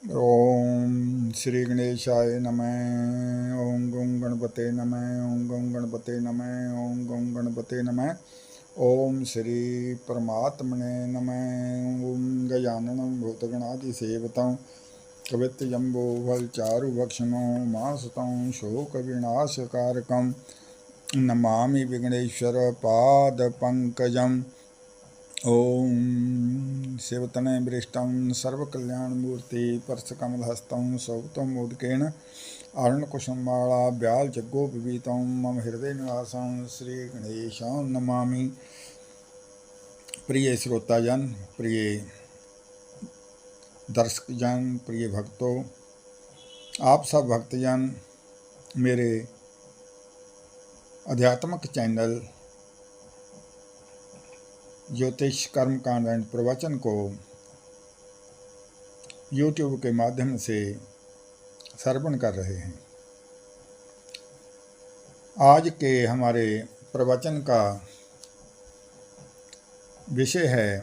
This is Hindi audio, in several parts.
ओम श्री गणेशाय नमः। ओम गं गणपते नमः। ओम गं गणपते नमः। ओम गं गणपते नमः। ओम श्री परमात्मने नमः। ओम गजाननं भूतगणादिसेवितं कवित्तजम्बो फलचारुभक्षणो मासतं शोकविनाशकारकं नमामि विघ्नेश्वर पादपङ्कजम्। ओम शिवतने वृष्टं सर्वकल्याणमूर्ति परशकमलहस्तं सौतं मोदकेन आरुणकुसुमाला व्यालजगोपवीतं मम हृदय निवासं श्रीगणेशं नमामि। प्रिय श्रोताजन, प्रिय दर्शकजन, प्रिय भक्तों, आप सब भक्तजन मेरे आध्यात्मिक चैनल ज्योतिष कर्मकांड एंड प्रवचन को YouTube के माध्यम से श्रवण कर रहे हैं। आज के हमारे प्रवचन का विषय है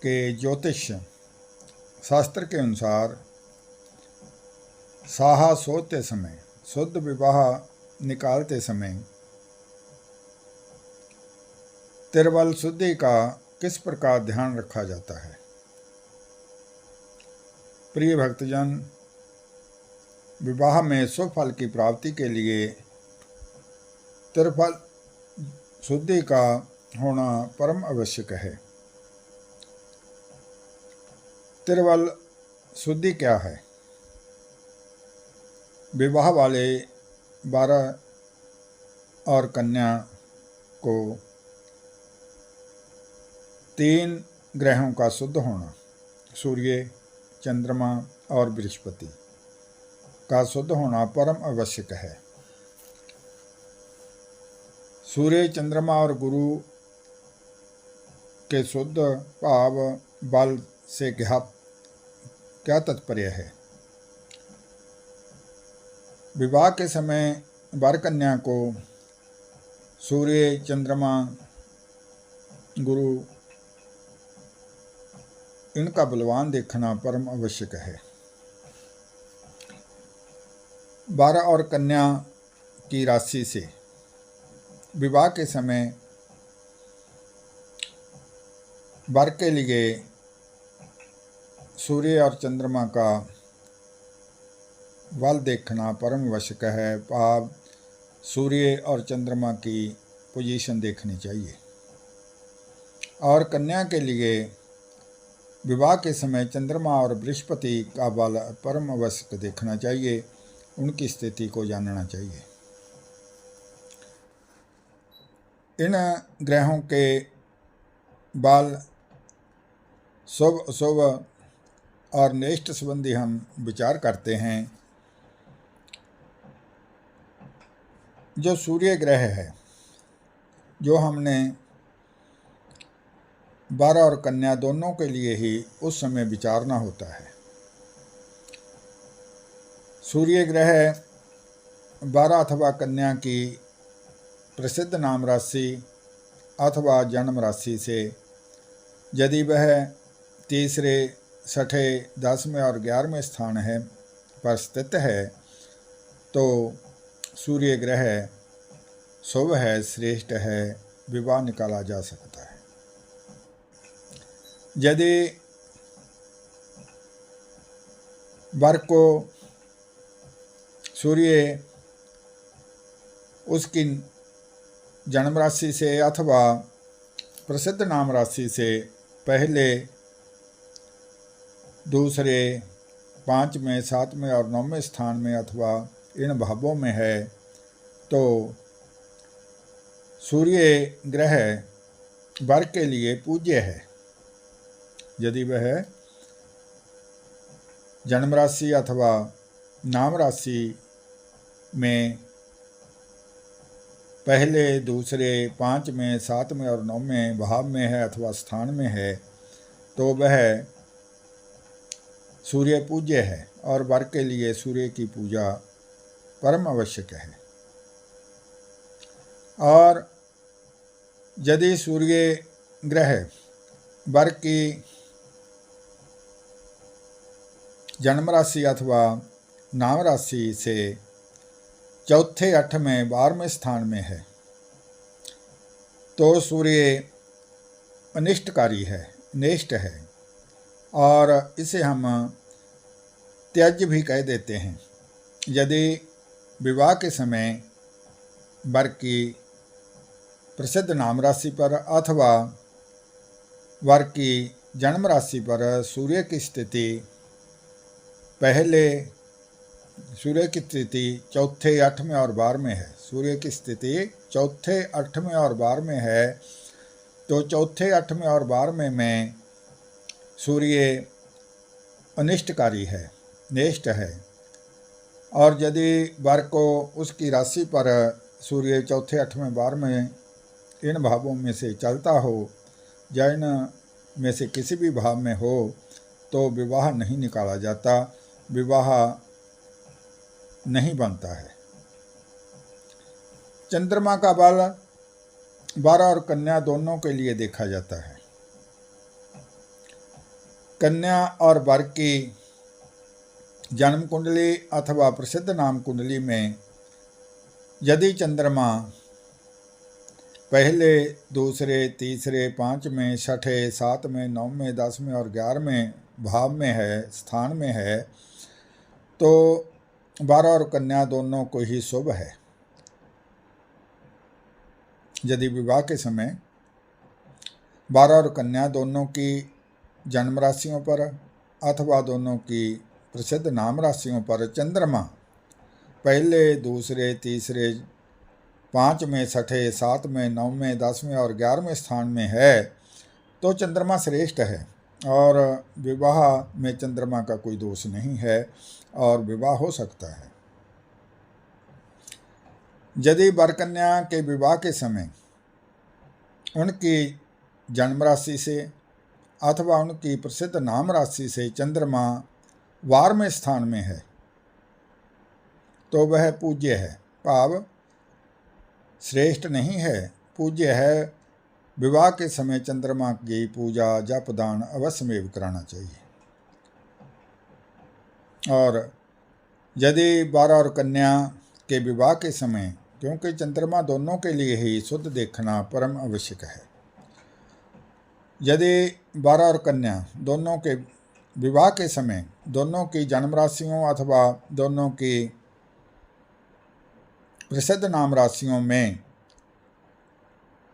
कि ज्योतिष शास्त्र के अनुसार साहा सोते समय, शुद्ध विवाह निकालते समय तिरवल शुद्धि का किस प्रकार ध्यान रखा जाता है। प्रिय भक्तजन, विवाह में शुभ फल की प्राप्ति के लिए तिरफल शुद्धि का होना परम आवश्यक है। तिरवल शुद्धि क्या है? विवाह वाले 12 और कन्या को 3 ग्रहों का शुद्ध होना, सूर्य, चंद्रमा और बृहस्पति का शुद्ध होना परम आवश्यक है। सूर्य, चंद्रमा और गुरु के शुद्ध भाव बल से क्या तात्पर्य है? विवाह के समय वर कन्या को सूर्य, चंद्रमा, गुरु इनका बलवान देखना परम आवश्यक है। 12 और कन्या की राशि से विवाह के समय वर के लिए सूर्य और चंद्रमा का बल देखना परम आवश्यक है। भाव सूर्य और चंद्रमा की पोजीशन देखनी चाहिए। और कन्या के लिए विवाह के समय चंद्रमा और बृहस्पति का बल परम आवश्यक देखना चाहिए, उनकी स्थिति को जानना चाहिए। इन ग्रहों के बल शुभ अशुभ और नेष्ट संबंधी हम विचार करते हैं। जो सूर्य ग्रह है, जो हमने 12 और कन्या दोनों के लिए ही उस समय विचारना होता है। सूर्य ग्रह 12 अथवा कन्या की प्रसिद्ध नाम राशि अथवा जन्म राशि से यदि वह तीसरे, छठे, 10वें और 11वें स्थान है पर स्थित है तो सूर्य ग्रह शुभ है, श्रेष्ठ है, विवाह निकाला जा सकता है। यदि वर को सूर्य उसकी जन्म राशि से अथवा प्रसिद्ध नाम राशि से पहले, दूसरे, 5वें, 7वें और 9वें स्थान में अथवा इन भावों में है तो सूर्य ग्रह वर के लिए पूज्य है। यदि वह जन्म राशि अथवा नाम राशि में पहले, दूसरे, 5वें, 7वें और 9वें भाव में है अथवा स्थान में है तो वह सूर्य पूज्य है और वर के लिए सूर्य की पूजा परम आवश्यक है। और यदि सूर्य ग्रह वर की जन्म राशि अथवा नाम राशि से चौथे 8वें 12वें स्थान में है तो सूर्य अनिष्टकारी है, नेष्ट है, और इसे हम त्यज भी कह देते हैं। यदि विवाह के समय वर की प्रसिद्ध नाम राशि पर अथवा वर की जन्म राशि पर सूर्य की स्थिति चौथे 8वें और 12वें है, सूर्य की स्थिति चौथे 8वें और 12वें है, तो चौथे 8वें और 12वें में सूर्य अनिष्टकारी है, नेष्ट है। और यदि वर को उसकी राशि पर सूर्य चौथे 8वें 12वें इन भावों में से चलता हो या इन में से किसी भी भाव में हो तो विवाह नहीं निकाला जाता, विवाह नहीं बनता है। चंद्रमा का बल वर और कन्या दोनों के लिए देखा जाता है। कन्या और वर की जन्म कुंडली अथवा प्रसिद्ध नाम कुंडली में यदि चंद्रमा पहले, दूसरे, तीसरे, 5वें, 6ठे, 7वें, 9वें, 10वें और 11वें भाव में है, स्थान में है, तो वर और कन्या दोनों को ही शुभ है। यदि विवाह के समय वर और कन्या दोनों की जन्म राशियों पर अथवा दोनों की प्रसिद्ध नाम राशियों पर चंद्रमा पहले, दूसरे, तीसरे, 5वें, 6ठे, 7वें, 9वें, 10वें और 11वें स्थान में है तो चंद्रमा श्रेष्ठ है और विवाह में चंद्रमा का कोई दोष नहीं है और विवाह हो सकता है। यदि वर कन्या के विवाह के समय उनकी जन्म राशि से अथवा उनकी प्रसिद्ध नाम राशि से चंद्रमा 12वें स्थान में है तो वह पूज्य है, भाव श्रेष्ठ नहीं है, पूज्य है। विवाह के समय चंद्रमा की पूजा जप दान अवश्यमेव कराना चाहिए। और यदि वर और कन्या के विवाह के समय, क्योंकि चंद्रमा दोनों के लिए ही शुद्ध देखना परम आवश्यक है, यदि वर और कन्या दोनों के विवाह के समय दोनों की जन्म राशियों अथवा दोनों की प्रसिद्ध नाम राशियों में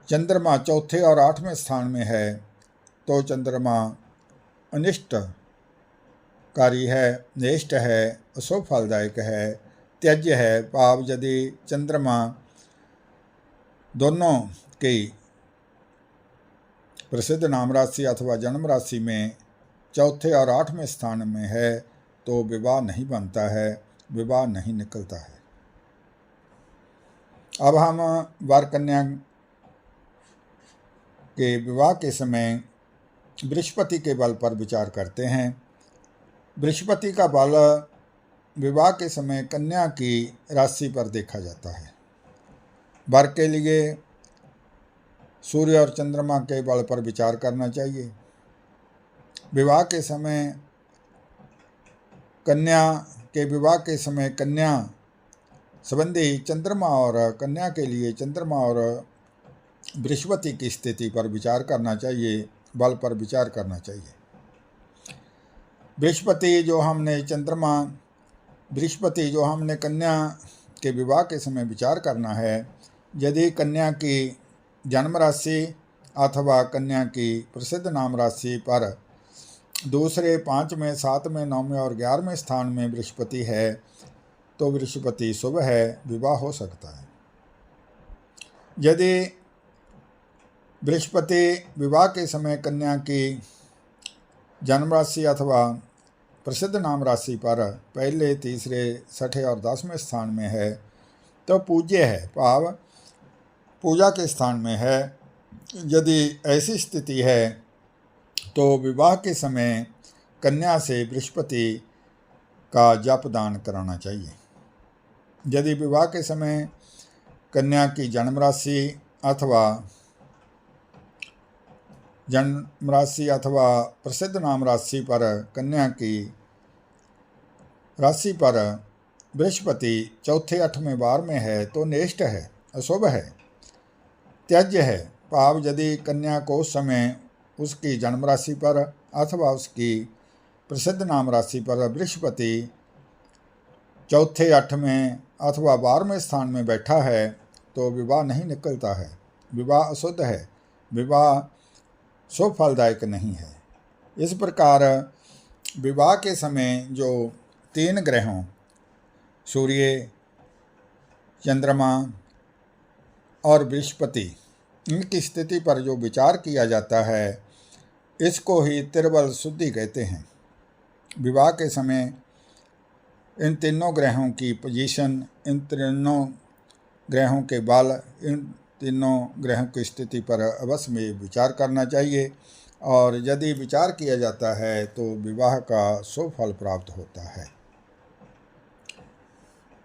चंद्रमा चौथे और 8वें स्थान में है तो चंद्रमा अनिष्टकारी है, नेष्ट है, अशुभ फलदायक है, त्यज्य है। भाव यदि चंद्रमा दोनों की प्रसिद्ध नाम राशि अथवा जन्म राशि में चौथे और 8वें स्थान में है तो विवाह नहीं बनता है, विवाह नहीं निकलता है। अब हम वर कन्या के विवाह के समय बृहस्पति के बल पर विचार करते हैं। बृहस्पति का बल विवाह के समय कन्या की राशि पर देखा जाता है। वर के लिए सूर्य और चंद्रमा के बल पर विचार करना चाहिए। विवाह के समय कन्या संबंधी चंद्रमा और कन्या के लिए चंद्रमा और बृहस्पति की स्थिति पर विचार करना चाहिए, बल पर विचार करना चाहिए। बृहस्पति जो हमने कन्या के विवाह के समय विचार करना है, यदि कन्या की जन्म राशि अथवा कन्या की प्रसिद्ध नाम राशि पर दूसरे, 5वें, 7वें, 9वें और 11वें स्थान में बृहस्पति है तो बृहस्पति शुभ है, विवाह हो सकता है। यदि बृहस्पति विवाह के समय कन्या की जन्म राशि अथवा प्रसिद्ध नाम राशि पर पहले, तीसरे, 6ठे और 10वें स्थान में है तो पूज्य है, भाव पूजा के स्थान में है। यदि ऐसी स्थिति है तो विवाह के समय कन्या से बृहस्पति का जप दान कराना चाहिए। यदि विवाह के समय कन्या की जन्म राशि अथवा प्रसिद्ध नाम राशि पर कन्या की राशि पर बृहस्पति चौथे 8वें 12वें है तो नेष्ट है, अशुभ है, त्याज्य है। भाव यदि कन्या को उस समय उसकी जन्म राशि पर अथवा उसकी प्रसिद्ध नाम राशि पर बृहस्पति चौथे 8वें अथवा 12वें स्थान में बैठा है तो विवाह नहीं निकलता है, विवाह अशुद्ध है, विवाह शुभ फलदायक नहीं है। इस प्रकार विवाह के समय जो 3 ग्रहों सूर्य, चंद्रमा और बृहस्पति इनकी स्थिति पर जो विचार किया जाता है इसको ही त्रिबल शुद्धि कहते हैं। विवाह के समय इन तीनों ग्रहों की पोजीशन, इन तीनों ग्रहों के बल, इन तीनों ग्रहों की स्थिति पर अवश्य में विचार करना चाहिए और यदि विचार किया जाता है तो विवाह का शुभ फल प्राप्त होता है।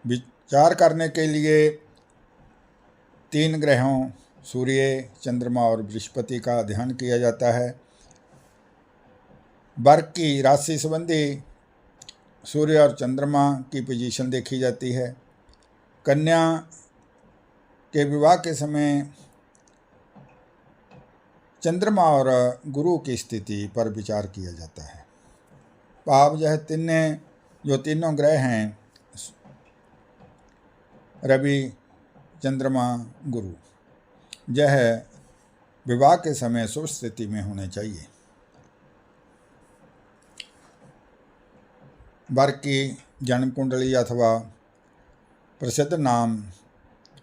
विचार करने के लिए 3 ग्रहों सूर्य, चंद्रमा और बृहस्पति का ध्यान किया जाता है। वर्ग की राशि संबंधी सूर्य और चंद्रमा की पोजीशन देखी जाती है। कन्या के विवाह के समय चंद्रमा और गुरु की स्थिति पर विचार किया जाता है। भाव यह तीनों ग्रह हैं, रवि, चंद्रमा, गुरु, यह विवाह के समय शुभ स्थिति में होने चाहिए। वर की जन्म कुंडली अथवा प्रसिद्ध नाम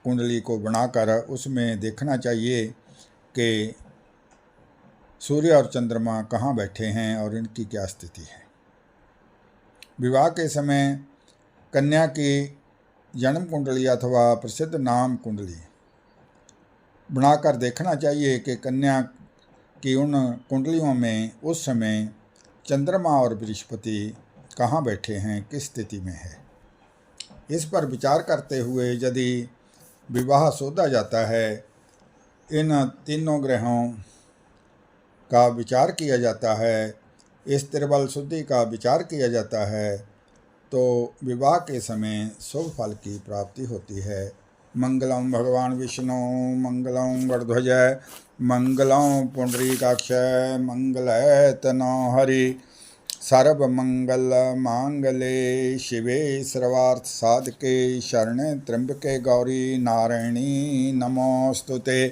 कुंडली को बनाकर उसमें देखना चाहिए कि सूर्य और चंद्रमा कहाँ बैठे हैं और इनकी क्या स्थिति है। विवाह के समय कन्या की जन्म कुंडली अथवा प्रसिद्ध नाम कुंडली बनाकर देखना चाहिए कि कन्या की उन कुंडलियों में उस समय चंद्रमा और बृहस्पति कहाँ बैठे हैं, किस स्थिति में है। इस पर विचार करते हुए यदि विवाह सोचा जाता है, इन तीनों ग्रहों का विचार किया जाता है, इस त्रिबल शुद्धि का विचार किया जाता है तो विवाह के समय शुभ फल की प्राप्ति होती है। मंगलम भगवान विष्णु मंगलम गणध्वज मंगलम पुंडरीकाक्ष मंगलैतनो हरि सर्वमंगल मांगले शिवे सर्वार्थ साधके शरणे त्र्यंबके गौरी नारायणी नमोस्तुते।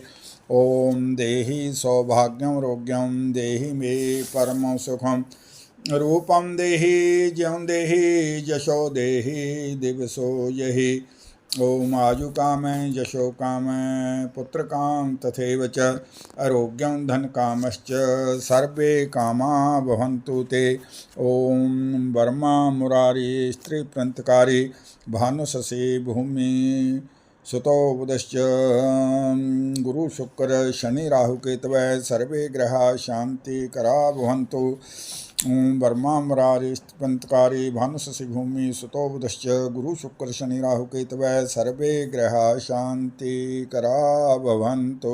ओम देहि सौभाग्यम रोग्यम देहि मे परम सुखम रूपम देहि ज्यों देहि जशो देहि दिवसो यहि। ओम आयु काम यशो काम पुत्र काम तथैव च आरोग्यं धन कामश्च सर्वे कामा भवन्तु ते। ओम वर्मा मुरारी स्त्री प्रंतकारी भानुशशि भूमि सुतो बुधश्च गुरु शुक्र शनि राहु केतवः सर्वे ग्रहा शांति करा भवन्तु। ओम वर्मा मुरारी पंतकारी भानुशशि भूमि सुतो बुधश्च गुरु शुक्र शनि राहु केतवः सर्वे ग्रहा शांति करा भवन्तु।